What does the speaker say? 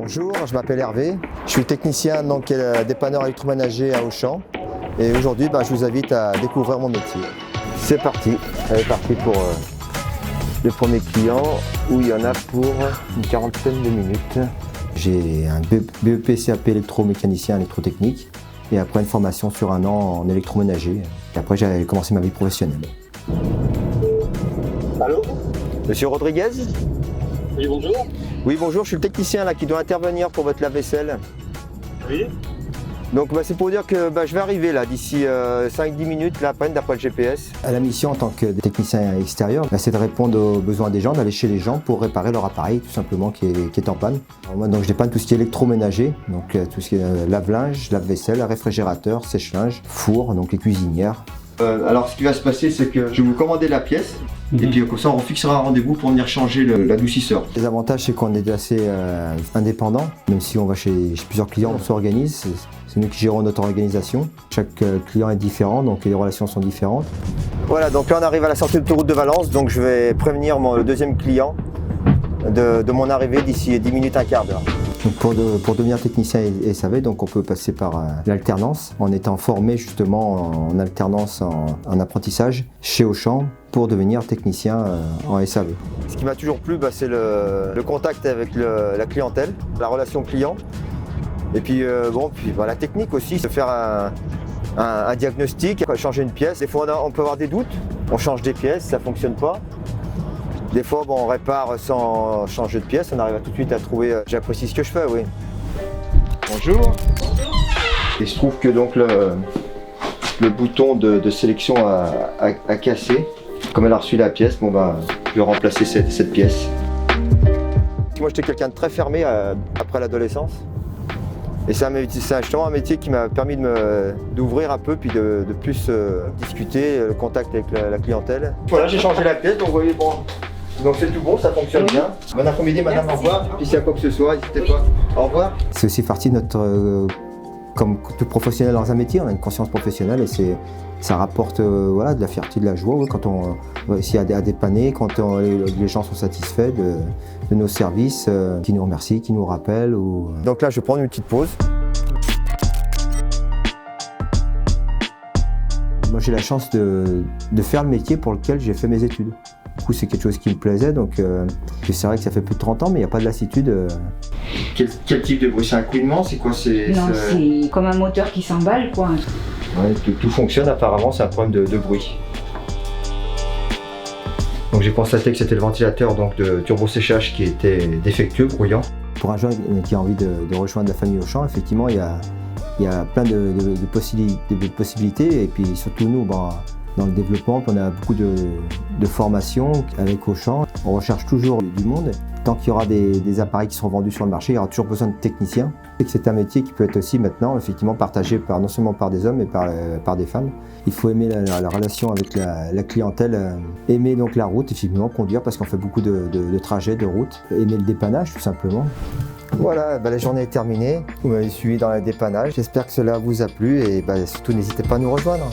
Bonjour, je m'appelle Hervé, je suis technicien donc dépanneur électroménager à Auchan et aujourd'hui je vous invite à découvrir mon métier. C'est parti, on est parti pour le premier client où il y en a pour une quarantaine de minutes. J'ai un BEP CAP électromécanicien électrotechnique et après une formation sur 1 an en électroménager. Et après j'ai commencé ma vie professionnelle. Allô? Monsieur Rodriguez? Oui, bonjour. Oui, bonjour, je suis le technicien là qui doit intervenir pour votre lave-vaisselle. Oui. Donc c'est pour dire que je vais arriver là d'ici 5-10 minutes là, d'après le GPS. La mission en tant que technicien extérieur, c'est de répondre aux besoins des gens, d'aller chez les gens pour réparer leur appareil tout simplement qui est en panne. Alors, moi donc je dépanne tout ce qui est électroménager, donc tout ce qui est lave-linge, lave-vaisselle, réfrigérateur, sèche-linge, four, donc les cuisinières. Alors ce qui va se passer c'est que je vais vous commander la pièce et puis comme ça on fixera un rendez-vous pour venir changer l'adoucisseur. Les avantages c'est qu'on est assez indépendant, même si on va chez plusieurs clients, on s'organise, c'est nous qui gérons notre organisation. Chaque client est différent donc les relations sont différentes. Voilà, donc là on arrive à la sortie de l'autoroute de Valence, donc je vais prévenir le deuxième client de mon arrivée d'ici 10 minutes, un quart d'heure. Pour devenir technicien SAV, donc on peut passer par l'alternance en étant formé justement en alternance en apprentissage chez Auchan pour devenir technicien en SAV. Ce qui m'a toujours plu, c'est le contact avec la clientèle, la relation client et puis, la technique aussi, se faire un diagnostic, changer une pièce. Des fois on peut avoir des doutes, on change des pièces, ça ne fonctionne pas. Des fois, on répare sans changer de pièce, on arrive tout de suite à trouver. J'apprécie ce que je fais, oui. Bonjour. Il se trouve que donc le bouton de sélection a cassé. Comme elle a reçu la pièce, je vais remplacer cette pièce. Moi, j'étais quelqu'un de très fermé après l'adolescence. Et c'est justement un métier qui m'a permis d'ouvrir un peu, puis de plus discuter, le contact avec la clientèle. Voilà, j'ai changé la pièce, donc vous voyez, donc c'est tout bon, ça fonctionne bien. Bon après-midi, madame, au revoir. Puis s'il y a quoi que ce soit, n'hésitez pas. Au revoir. C'est aussi partie de notre, comme tout professionnel dans un métier, on a une conscience professionnelle et ça rapporte de la fierté, de la joie quand on réussit à dépanner, quand les gens sont satisfaits de nos services, qui nous remercient, qui nous rappellent. Donc là, je vais prendre une petite pause. Moi, j'ai la chance de faire le métier pour lequel j'ai fait mes études. Du coup, c'est quelque chose qui me plaisait, donc c'est vrai que ça fait plus de 30 ans, mais il n'y a pas de lassitude. Quel type de bruit? C'est un couinement? C'est quoi? Non, c'est comme un moteur qui s'emballe, quoi. Ouais, tout fonctionne apparemment, c'est un problème de bruit. Donc j'ai constaté que c'était le ventilateur de turbo-séchage qui était défectueux, bruyant. Pour un jeune qui a envie de rejoindre la famille Auchan, effectivement, il y a plein de possibilités, et puis surtout nous, dans le développement, on a beaucoup de formations avec Auchan. On recherche toujours du monde. Tant qu'il y aura des appareils qui seront vendus sur le marché, il y aura toujours besoin de techniciens. C'est un métier qui peut être aussi maintenant effectivement partagé non seulement par des hommes, mais par des femmes. Il faut aimer la relation avec la clientèle, aimer donc la route, effectivement conduire parce qu'on fait beaucoup de trajets, de route, aimer le dépannage tout simplement. Voilà, la journée est terminée. Vous m'avez suivi dans le dépannage. J'espère que cela vous a plu et surtout n'hésitez pas à nous rejoindre.